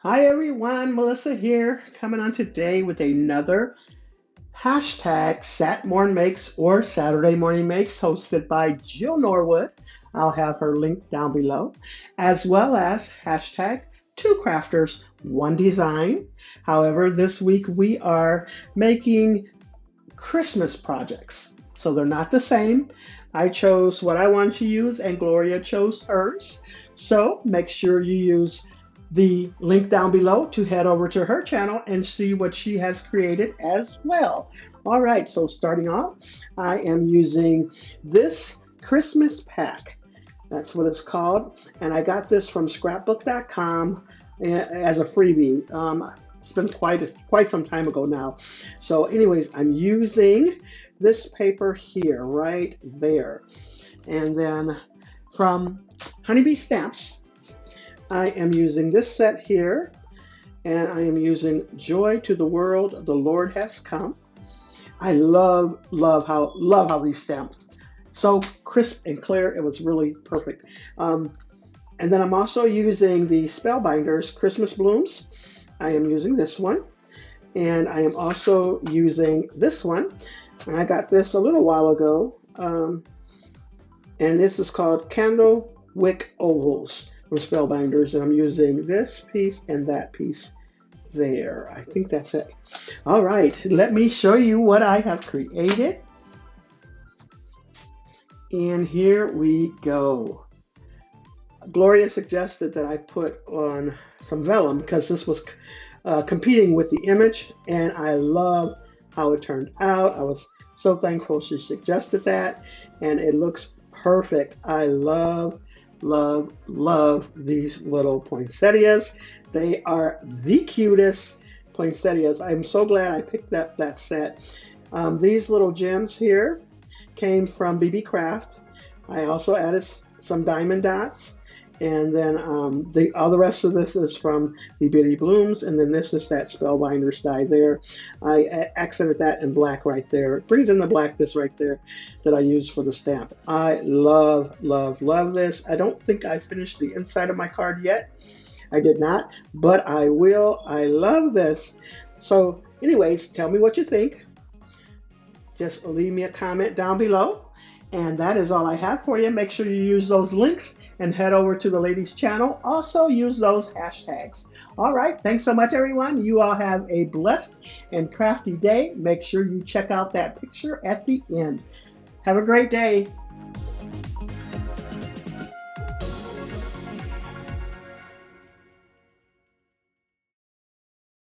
Hi everyone, Melissa here, coming on today with another hashtag Sat Morn Makes or Saturday Morning Makes, hosted by Jill Norwood. I'll have her link down below, as well as hashtag Two Crafters, One Design. However, this week we are making Christmas projects, so they're not the same. I chose what I wanted to use, and Gloria chose hers. So make sure you use the link down below to head over to her channel and see what she has created as well. All right, so starting off, I am using this Christmas pack. That's what it's called. And I got this from scrapbook.com as a freebie. It's been quite some time ago now. So anyways, I'm using this paper here, right there. And then from Honeybee Stamps, I am using this set here, and I am using Joy to the World, the Lord Has Come. I love how these stamps, so crisp and clear. It was really perfect. And then I'm also using the Spellbinders Christmas Blooms. I am using this one, and I am also using this one. And I got this a little while ago, and this is called Candle Wick Ovals from Spellbinders, and I'm using this piece and that piece there. I think that's it. All right, let me show you what I have created. And here we go. Gloria suggested that I put on some vellum because this was competing with the image, and I love how it turned out. I was so thankful she suggested that, and it looks perfect. I love these little poinsettias. They are the cutest poinsettias. I'm so glad I picked up that set. These little gems here came from BB Craft. I also added some diamond dots, and then all the rest of this is from the Bitty Blooms, and then this is that Spellbinders die there. I accented that in black right there. It brings in the blackness right there that I used for the stamp. I love this. I don't think I finished the inside of my card yet. I did not, but I will. I love this. So anyways, tell me what you think. Just leave me a comment down below. And that is all I have for you. Make sure you use those links and head over to the ladies' channel. Also use those hashtags. All right, thanks so much, everyone. You all have a blessed and crafty day. Make sure you check out that picture at the end. Have a great day.